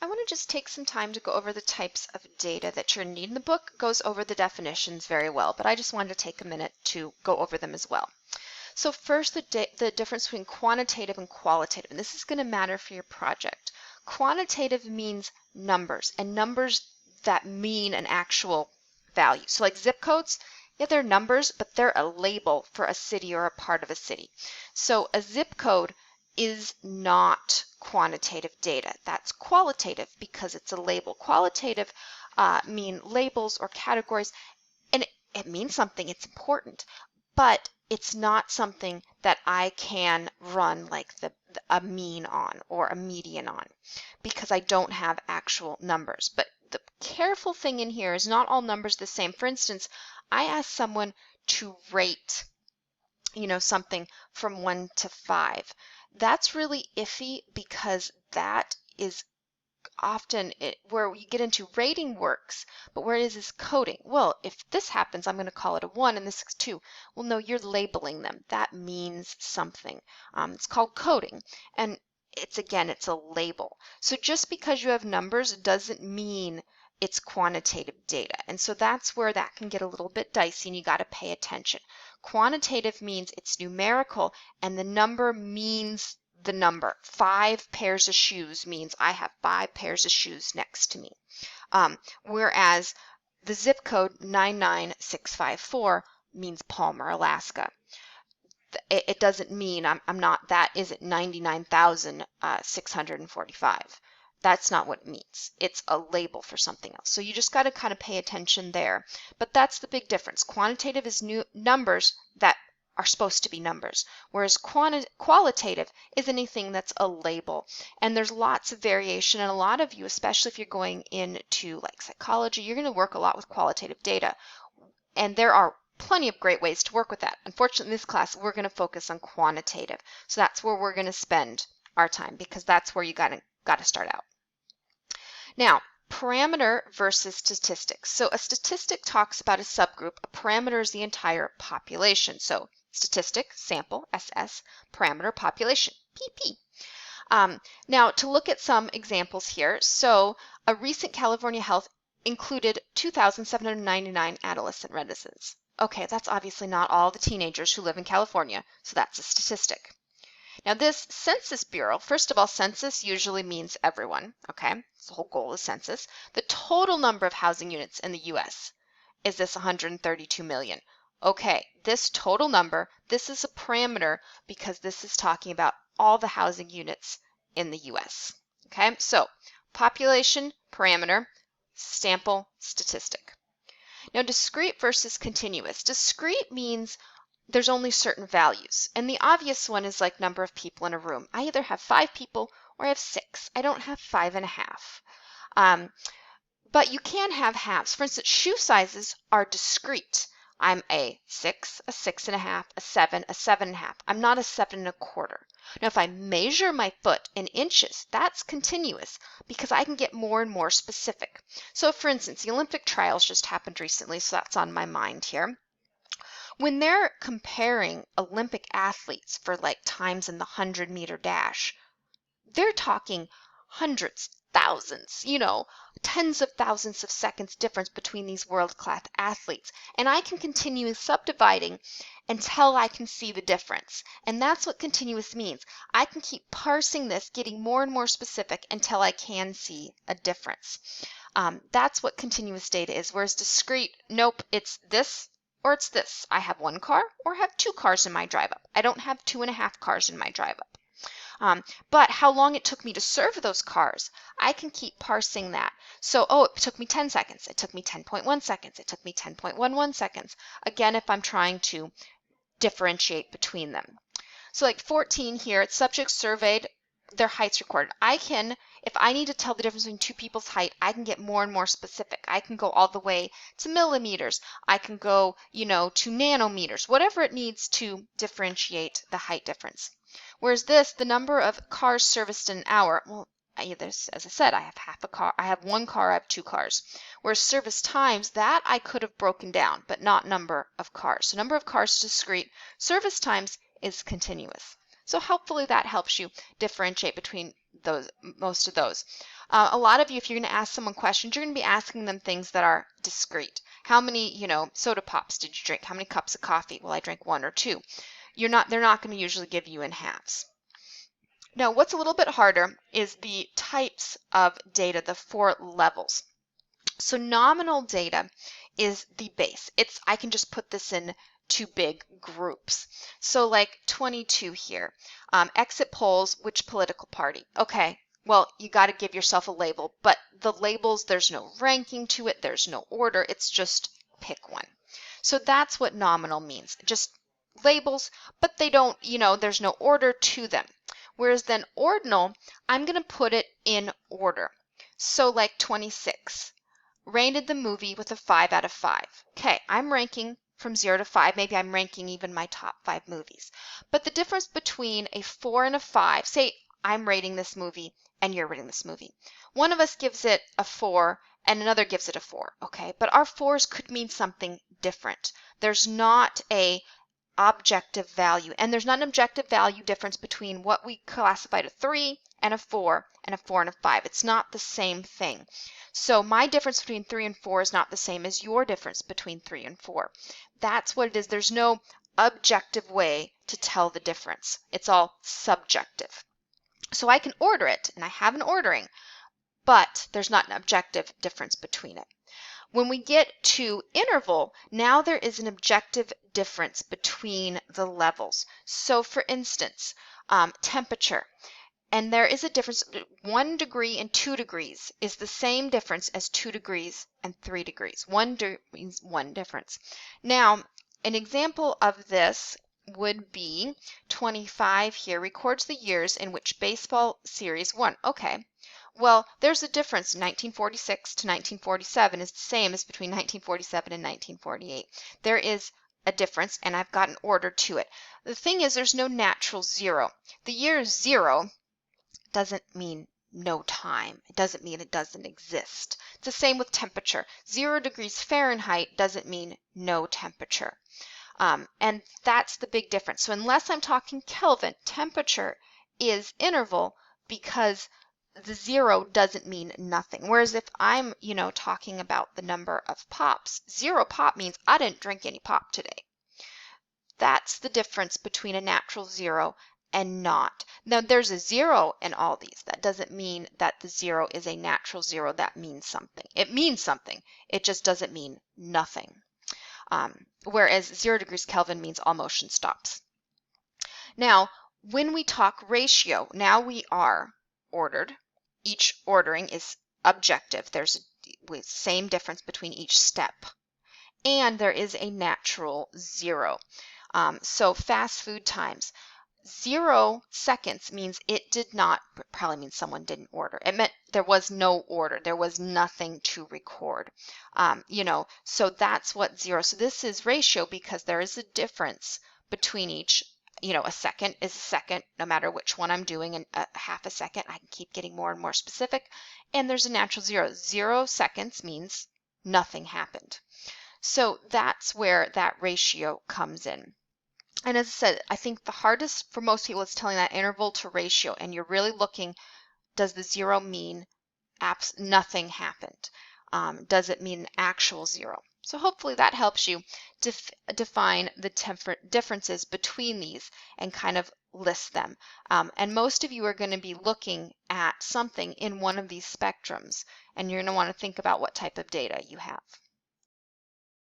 I want to just take some time to go over the types of data that you're needing. The book goes over the definitions very well, but I just wanted to take a minute to go over them as well. So first, the difference between quantitative and qualitative, and this is going to matter for your project. Quantitative means numbers, and numbers that mean an actual value. So like zip codes, yeah, they're numbers, but they're a label for a city or a part of a city. So a zip code is not quantitative data. That's qualitative because it's a label. Qualitative mean labels or categories, and it means something, it's important, but it's not something that I can run like a mean on or a median on because I don't have actual numbers. But the careful thing in here is not all numbers the same. For instance, I asked someone to rate something from 1 to 5. That's really iffy because that is often where you get into rating works, but where is coding? Well, if this happens, I'm going to call it a 1 and this is 2. Well, no, you're labeling them. That means something. It's called coding, and it's a label. So just because you have numbers doesn't mean it's quantitative data. And so that's where that can get a little bit dicey and you got to pay attention. Quantitative means it's numerical and the number means the number. 5 pairs of shoes means I have 5 pairs of shoes next to me. Whereas the zip code 99654 means Palmer, Alaska. It doesn't mean that isn't 99,645. That's not what it means. It's a label for something else. So you just got to kind of pay attention there. But that's the big difference. Quantitative is numbers that are supposed to be numbers, whereas qualitative is anything that's a label. And there's lots of variation, and a lot of you, especially if you're going into like psychology, you're going to work a lot with qualitative data. And there are plenty of great ways to work with that. Unfortunately, in this class, we're going to focus on quantitative. So that's where we're going to spend our time because that's where you got to start out. Now, parameter versus statistics. So a statistic talks about a subgroup. A parameter is the entire population. So statistic, sample, SS, parameter, population, PP. Now, to look at some examples here. So a recent California Health included 2,799 adolescent residents. Okay, that's obviously not all the teenagers who live in California, so that's a statistic. Now this Census Bureau, first of all, census usually means everyone, okay? It's the whole goal of census. The total number of housing units in the U.S. is this 132 million. Okay, this total number, this is a parameter because this is talking about all the housing units in the U.S. Okay, so population, parameter, sample, statistic. Now discrete versus continuous. Discrete means there's only certain values. And the obvious one is like number of people in a room. I either have 5 people or I have 6. I don't have 5.5. But you can have halves. For instance, shoe sizes are discrete. I'm a 6, a 6.5, a 7, a 7.5. I'm not a 7.25. Now, if I measure my foot in inches, that's continuous because I can get more and more specific. So, for instance, the Olympic trials just happened recently, so that's on my mind here. When they're comparing Olympic athletes for like times in the 100-meter dash, they're talking hundreds, thousands, tens of thousands of seconds difference between these world-class athletes. And I can continue subdividing until I can see the difference. And that's what continuous means. I can keep parsing this, getting more and more specific until I can see a difference. That's what continuous data is, whereas discrete, nope, it's this or it's this. I have 1 car or I have 2 cars in my drive up. I don't have 2.5 cars in my drive up. But how long it took me to serve those cars, I can keep parsing that. So, it took me 10 seconds. It took me 10.1 seconds. It took me 10.11 seconds. Again, if I'm trying to differentiate between them. So like 14 here, it's subjects surveyed, their heights recorded. If I need to tell the difference between 2 people's height, I can get more and more specific. I can go all the way to millimeters. I can go, to nanometers, whatever it needs to differentiate the height difference. Whereas this, the number of cars serviced in an hour, well, as I said, I have half a car, I have 1 car, I have 2 cars. Whereas service times, that I could have broken down, but not number of cars. So number of cars is discrete. Service times is continuous. So hopefully that helps you differentiate between most of those. A lot of you, if you're going to ask someone questions, you're going to be asking them things that are discrete. How many, soda pops did you drink? How many cups of coffee? Well, I drank 1 or 2. They're not going to usually give you in halves. Now, what's a little bit harder is the types of data, the 4 levels. So nominal data is the base. I can just put this in 2 big groups. So like 22 here, exit polls, which political party? Okay, well, you got to give yourself a label, but the labels, there's no ranking to it, there's no order, it's just pick one. So that's what nominal means, just labels, but they don't, there's no order to them. Whereas then ordinal, I'm going to put it in order. So like 26. Rated the movie with a 5 out of 5. Okay, I'm ranking from 0 to 5. Maybe I'm ranking even my top 5 movies. But the difference between a 4 and a 5, say I'm rating this movie and you're rating this movie. One of us gives it a 4 and another gives it a 4, okay? But our 4s could mean something different. There's not a objective value, and there's not an objective value difference between what we classified a 3 and a 4 and a 4 and a 5. It's not the same thing. So my difference between 3 and 4 is not the same as your difference between 3 and 4. That's what it is. There's no objective way to tell the difference. It's all subjective. So I can order it, and I have an ordering, but there's not an objective difference between it. When we get to interval, now there is an objective difference between the levels. So for instance, temperature. And there is a difference. 1 degree and 2 degrees is the same difference as 2 degrees and 3 degrees. 1 means 1 difference. Now, an example of this would be 25 here, records the years in which baseball series won. Okay, well, there's a difference. 1946 to 1947 is the same as between 1947 and 1948. There is a difference, and I've got an order to it. The thing is, there's no natural zero. The year 0 doesn't mean no time. It doesn't mean it doesn't exist. It's the same with temperature. 0 degrees Fahrenheit doesn't mean no temperature. And that's the big difference. So unless I'm talking Kelvin, temperature is interval because the 0 doesn't mean nothing. Whereas if I'm, talking about the number of pops, 0 pop means I didn't drink any pop today. That's the difference between a natural 0 and not. Now there's a 0 in all these. That doesn't mean that the 0 is a natural 0. That means something. It means something. It just doesn't mean nothing. Whereas 0 degrees Kelvin means all motion stops. Now, when we talk ratio, now we are ordered. Each ordering is objective. There's a same difference between each step. And there is a natural 0. So fast food times. 0 seconds means it did not, probably means someone didn't order. It meant there was no order. There was nothing to record. So that's what 0. So this is ratio because there is a difference between each. A second is a second, no matter which one I'm doing, and a half a second, I can keep getting more and more specific. And there's a natural 0. 0 seconds means nothing happened. So that's where that ratio comes in. And as I said, I think the hardest for most people is telling that interval to ratio, and you're really looking, does the 0 mean nothing happened? Does it mean actual 0? So hopefully that helps you define the differences between these and kind of list them. And most of you are going to be looking at something in one of these spectrums, and you're going to want to think about what type of data you have.